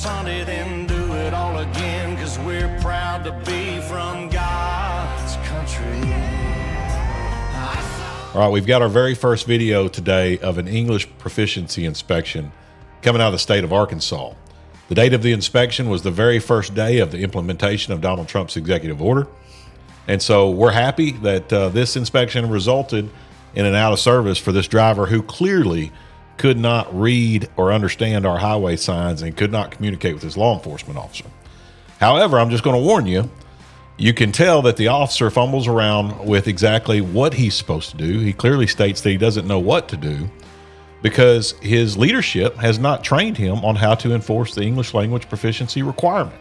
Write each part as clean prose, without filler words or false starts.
Sunday, then do it all again, 'cause we're proud to be from God's country. All right, we've got our very first video today of an English proficiency inspection coming out of the state of Arkansas. The date of the inspection was the very first day of the implementation of Donald Trump's executive order. And so we're happy that this inspection resulted in an out of service for this driver who clearly could not read or understand our highway signs and could not communicate with his law enforcement officer. However, I'm just going to warn you, you can tell that the officer fumbles around with exactly what he's supposed to do. He clearly states that he doesn't know what to do because his leadership has not trained him on how to enforce the English language proficiency requirement.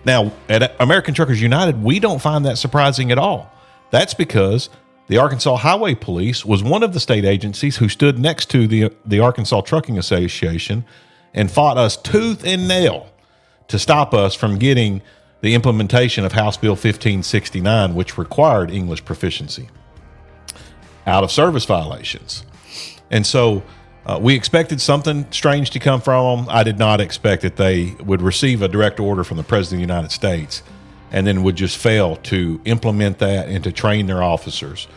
Now, at American Truckers United, we don't find that surprising at all. That's because the Arkansas Highway Police was one of the state agencies who stood next to the Arkansas Trucking Association and fought us tooth and nail to stop us from getting the implementation of House Bill 1569, which required English proficiency. Out of service violations. And so we expected something strange to come from them. I did not expect that they would receive a direct order from the President of the United States and then would just fail to implement that and to train their officers.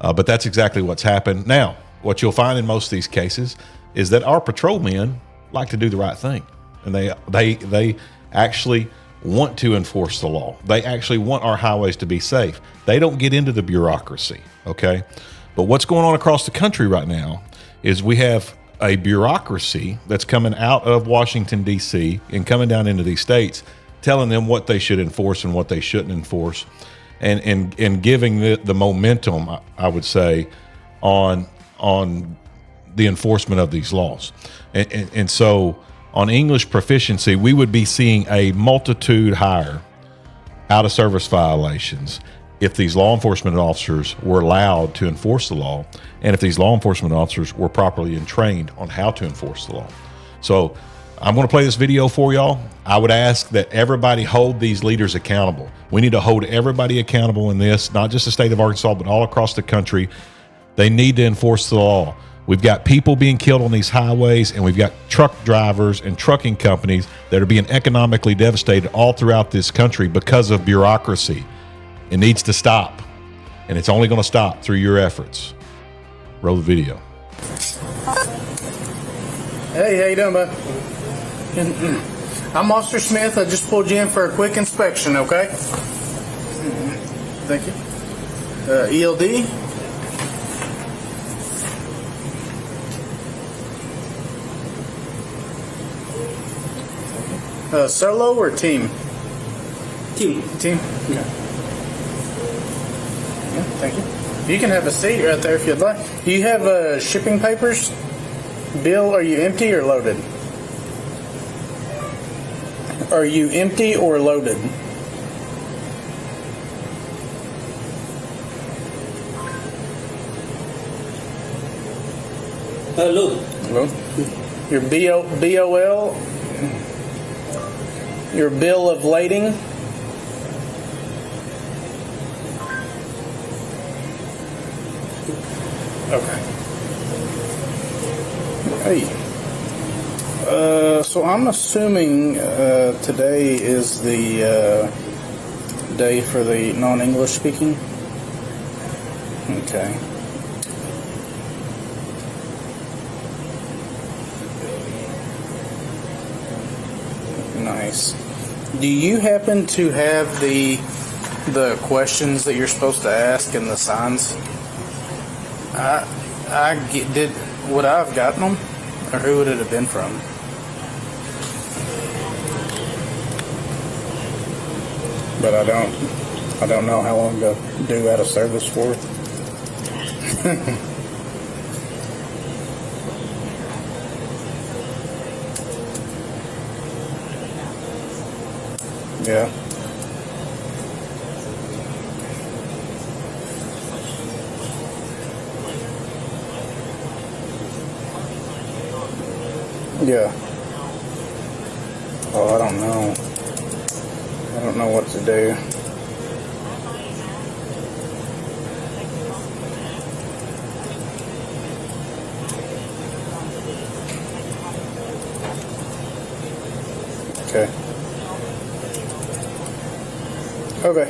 But that's exactly what's happened. Now, what you'll find in most of these cases is that our patrolmen like to do the right thing. And they actually want to enforce the law. They actually want our highways to be safe. They don't get into the bureaucracy, okay? But what's going on across the country right now is we have a bureaucracy that's coming out of Washington, D.C. and coming down into these states, telling them what they should enforce and what they shouldn't enforce, and giving the momentum, I would say, on the enforcement of these laws. And so on English proficiency, we would be seeing a multitude higher out of service violations if these law enforcement officers were allowed to enforce the law, and if these law enforcement officers were properly trained on how to enforce the law. So I'm going to play this video for y'all. I would ask that everybody hold these leaders accountable. We need to hold everybody accountable in this, not just the state of Arkansas, but all across the country. They need to enforce the law. We've got people being killed on these highways, and we've got truck drivers and trucking companies that are being economically devastated all throughout this country because of bureaucracy. It needs to stop, and it's only going to stop through your efforts. Roll the video. Hey, how you doing, bud? I'm Officer Smith. I just pulled you in for a quick inspection, okay? Thank you. ELD. Solo or team? Team. Team? Okay. Yeah, thank you. You can have a seat right there if you'd like. Do you have shipping papers? Bill, are you empty or loaded? Are you empty or loaded? Load. Load. Your BOL? Your bill of lading? Okay. Hey. So I'm assuming today is the day for the non-English speaking? Okay. Nice. Do you happen to have the questions that you're supposed to ask in the signs? Would I have gotten them, or who would it have been from? But I don't know how long to do out of service for. Yeah. Yeah. Oh, I don't know. I don't know what to do. Okay. Okay.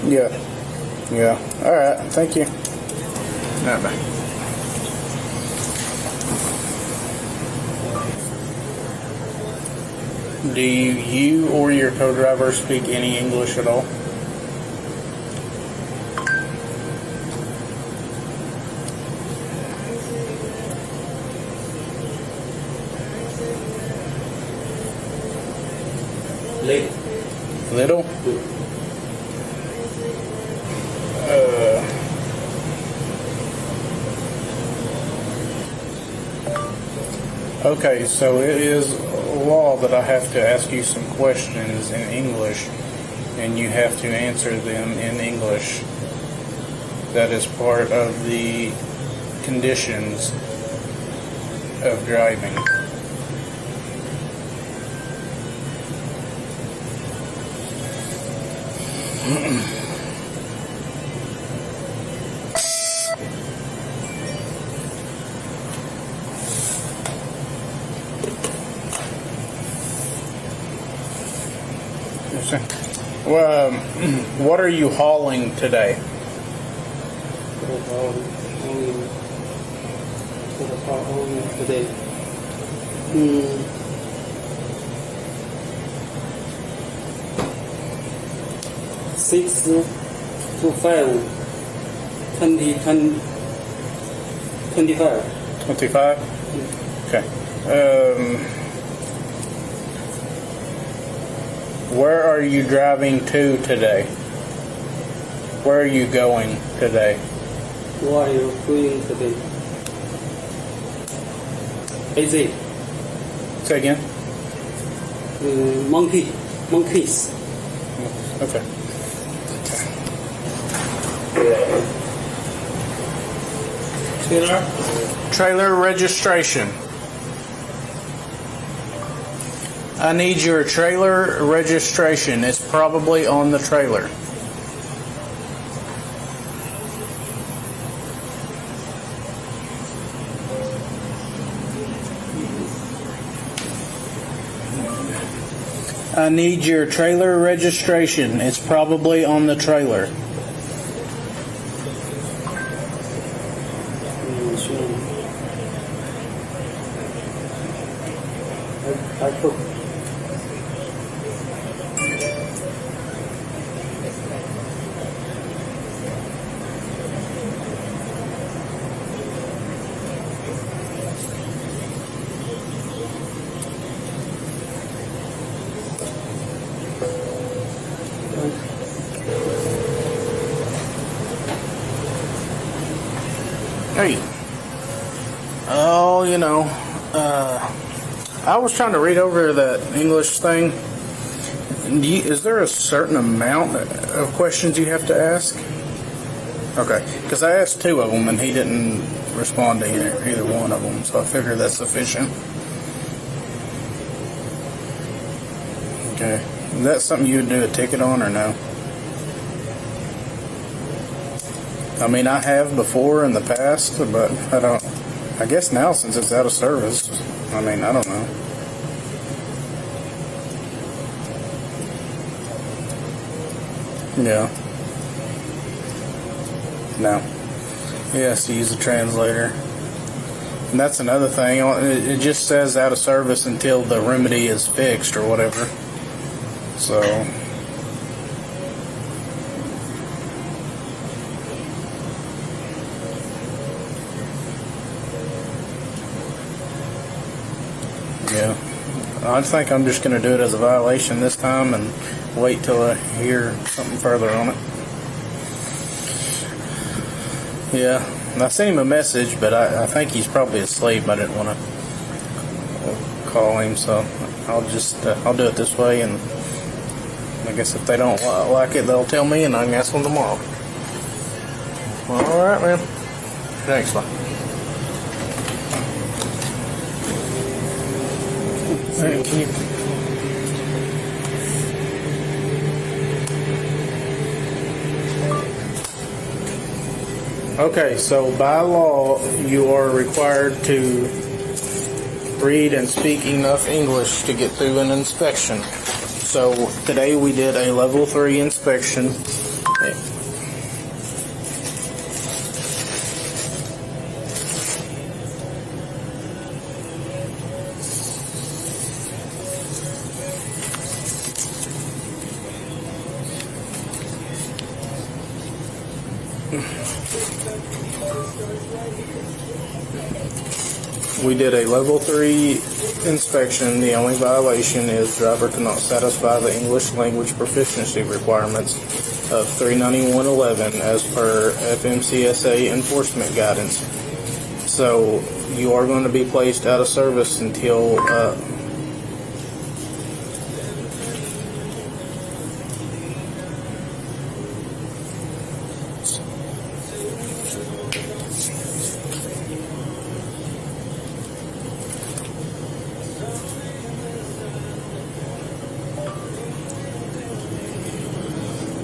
Yeah. Yeah. All right. Thank you. All right, bye. Do you or your co-driver speak any English at all? Late. Little? Okay, so it is law that I have to ask you some questions in English, and you have to answer them in English. That is part of the conditions of driving. Well, what are you hauling today? Today. 6 to 5, 25. 25? Okay. Where are you driving to today? Where are you going today? What are you doing today? AZ. Say again? Monkeys. Okay. Trailer registration. I need your trailer registration. It's probably on the trailer. I need your trailer registration. It's probably on the trailer. I took. Hey. Oh, I was trying to read over that English thing. Is there a certain amount of questions you have to ask? Okay, because I asked 2 of them and he didn't respond to either one of them, so I figured that's sufficient. Okay, is that something you would do a ticket on or no? I mean, I have before in the past, but I guess now since it's out of service, I mean, I don't know. Yeah. No. He has to use a translator. And that's another thing. It just says out of service until the remedy is fixed or whatever. So. Yeah. I think I'm just going to do it as a violation this time and wait till I hear something further on it. Yeah, and I sent him a message, but I think he's probably asleep. I didn't want to call him, so I'll do it this way, and I guess if they don't like it, they'll tell me, and I can ask them tomorrow. Well, all right, man. Thanks, bye. Hey, can you? Okay, so by law, you are required to read and speak enough English to get through an inspection. So today we did a level 3 inspection. We did a level 3 inspection. The only violation is driver cannot satisfy the English language proficiency requirements of 391.11 as per FMCSA enforcement guidance. So you are going to be placed out of service until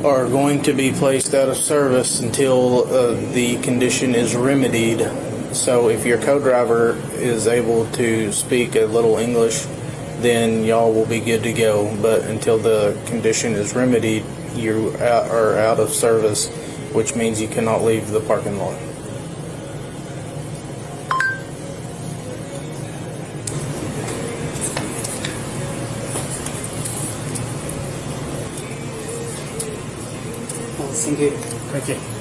are going to be placed out of service until the condition is remedied. So if your co-driver is able to speak a little English, then y'all will be good to go. But until the condition is remedied, you are out of service, which means you cannot leave the parking lot. Thank you. Thank you.